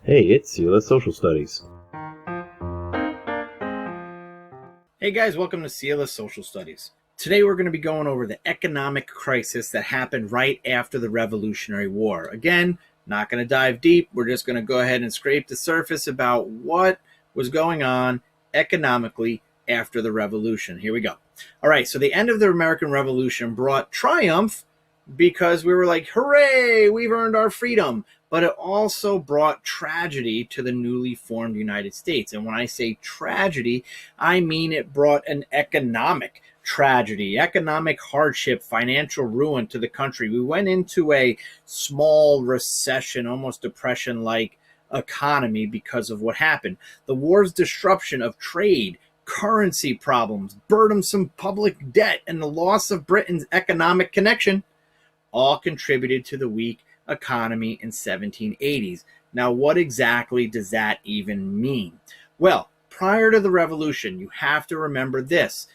Hey, it's CLS Social Studies. Hey guys, welcome to CLS Social Studies. Today we're going to be going over the economic crisis that happened right after the Revolutionary War. Again, not going to dive deep. We're just going to go ahead and scrape the surface about what was going on economically after the Revolution. Here we go. All right, so the end of the American Revolution brought triumph because we were like, hooray, we've earned our freedom. But it also brought tragedy to the newly formed United States. And when I say tragedy, I mean it brought an economic tragedy, economic hardship, financial ruin to the country. We went into a small recession, almost depression like economy because of what happened. The war's disruption of trade, currency problems, burdensome public debt, and the loss of Britain's economic connection all contributed to the weak economy in 1780s. Now, what exactly does that even mean? Well, prior to the revolution, you have to remember this.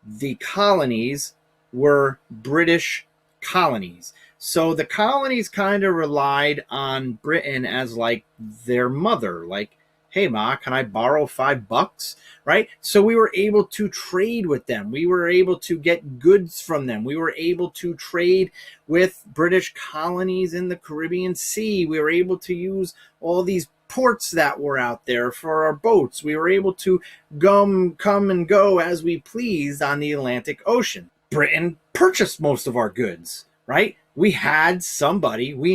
The colonies were British colonies. So the colonies kind of relied on Britain as like their mother, like, hey ma, can I borrow $5? Right? So we were able to trade with them. We were able to get goods from them. We were able to trade with British colonies in the Caribbean Sea. We were able to use all these ports that were out there for our boats. We were able to come and go as we pleased on the Atlantic Ocean. Britain purchased most of our goods, right? We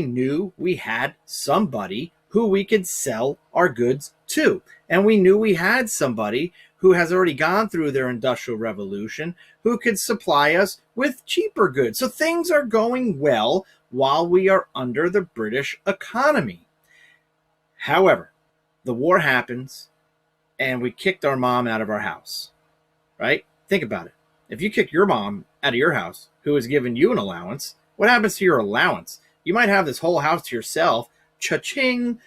knew we had somebody who we could sell our goods to. And we knew we had somebody who has already gone through their industrial revolution who could supply us with cheaper goods. So things are going well while we are under the British economy. However, the war happens and we kicked our mom out of our house, right? Think about it. If you kick your mom out of your house, who has given you an allowance, what happens to your allowance? You might have this whole house to yourself, cha-ching,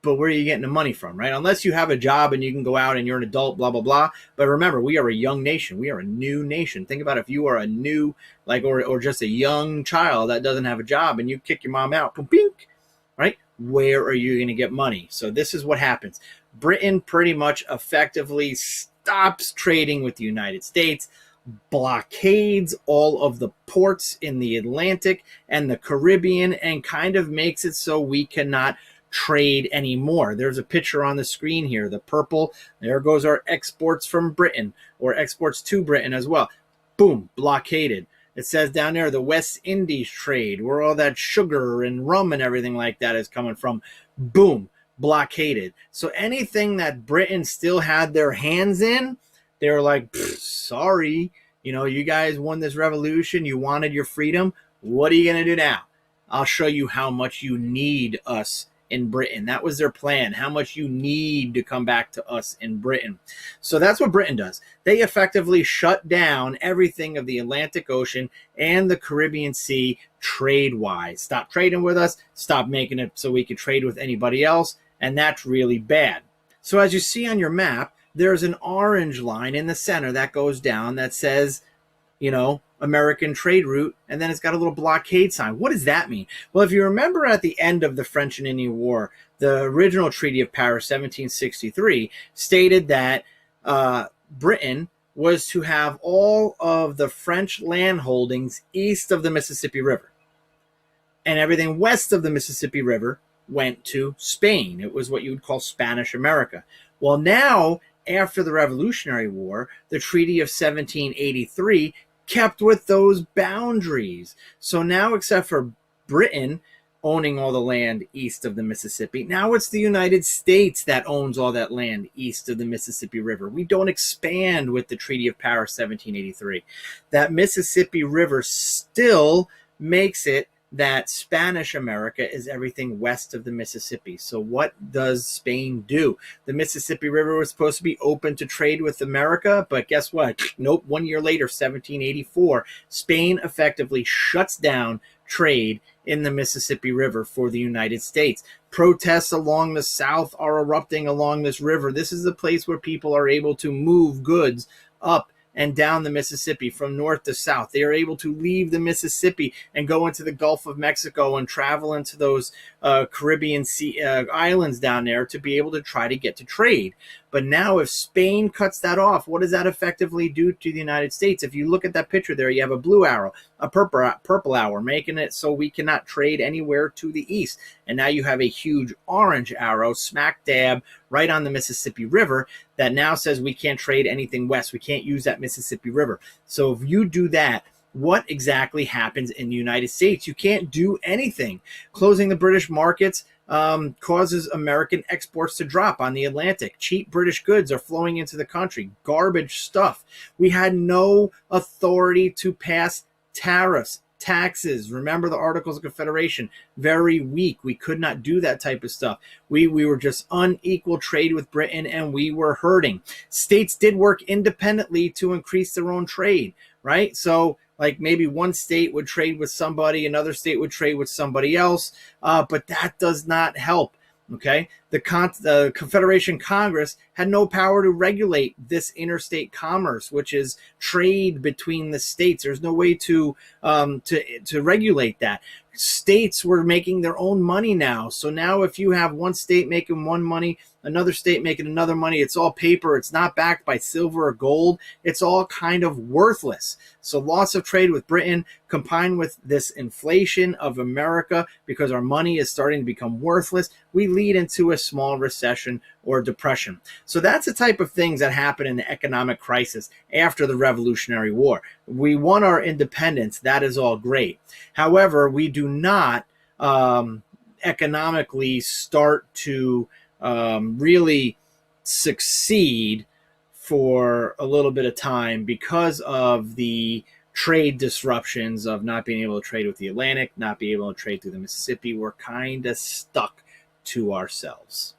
but where are you getting the money from, right? Unless you have a job and you can go out and you're an adult, blah, blah, blah. But remember, we are a young nation. We are a new nation. Think about if you are a new, or just a young child that doesn't have a job and you kick your mom out, boom, bink, right? Where are you going to get money? So this is what happens. Britain pretty much effectively stops trading with the United States, blockades all of the ports in the Atlantic and the Caribbean, and kind of makes it so we cannot trade anymore. There's a picture on the screen here. The purple, there goes our exports from Britain, or exports to Britain as well. Boom, blockaded. It says down there the West Indies trade, where all that sugar and rum and everything like that is coming from. Boom, blockaded. So anything that Britain still had their hands in, they were like, sorry, you guys won this revolution. You wanted your freedom. What are you going to do now? I'll show you how much you need us in Britain. That was their plan, how much you need to come back to us in Britain. So that's what Britain does. They effectively shut down everything of the Atlantic Ocean and the Caribbean Sea trade-wise. Stop trading with us, stop making it so we could trade with anybody else, and that's really bad. So as you see on your map, there's an orange line in the center that goes down that says, American trade route, and then it's got a little blockade sign. What does that mean? Well, if you remember at the end of the French and Indian War, the original Treaty of Paris, 1763, stated that Britain was to have all of the French land holdings east of the Mississippi River, and everything west of the Mississippi River went to Spain. It was what you would call Spanish America. Well, now, after the Revolutionary War, the Treaty of 1783 kept with those boundaries. So now, except for Britain owning all the land east of the Mississippi, now it's the United States that owns all that land east of the Mississippi River. We don't expand with the Treaty of Paris 1783. That Mississippi River still makes it that Spanish America is everything west of the Mississippi. So what does Spain do? The Mississippi River was supposed to be open to trade with America, but guess what? Nope. 1 year later, 1784, Spain effectively shuts down trade in the Mississippi River for the United States. Protests along the South are erupting along this river. This is the place where people are able to move goods up and down the Mississippi from north to south. They are able to leave the Mississippi and go into the Gulf of Mexico and travel into those Caribbean sea islands down there to be able to try to get to trade. But now if Spain cuts that off, what does that effectively do to the United States? If you look at that picture there, you have a blue arrow, a purple arrow, making it so we cannot trade anywhere to the east. And now you have a huge orange arrow smack dab right on the Mississippi River that now says we can't trade anything west. We can't use that Mississippi River. So if you do that, what exactly happens in the United States? You can't do anything. Closing the British markets causes American exports to drop on the Atlantic. Cheap British goods are flowing into the country. Garbage stuff. We had no authority to pass tariffs, taxes. Remember the Articles of Confederation, very weak. We could not do that type of stuff. We were just unequal trade with Britain, and we were hurting. States did work independently to increase their own trade, right? So like maybe one state would trade with somebody, another state would trade with somebody else, but that does not help. Okay, the Confederation Congress had no power to regulate this interstate commerce, which is trade between the states. There's no way to regulate that. States were making their own money now. So now if you have one state making one money, another state making another money, it's all paper. It's not backed by silver or gold. It's all kind of worthless. So loss of trade with Britain combined with this inflation of America because our money is starting to become worthless, we lead into a small recession or depression. So that's the type of things that happen in the economic crisis after the Revolutionary War. We won our independence. That is all great. However, we do not economically start to really succeed for a little bit of time because of the trade disruptions of not being able to trade with the Atlantic, not being able to trade through the Mississippi. We're kind of stuck to ourselves.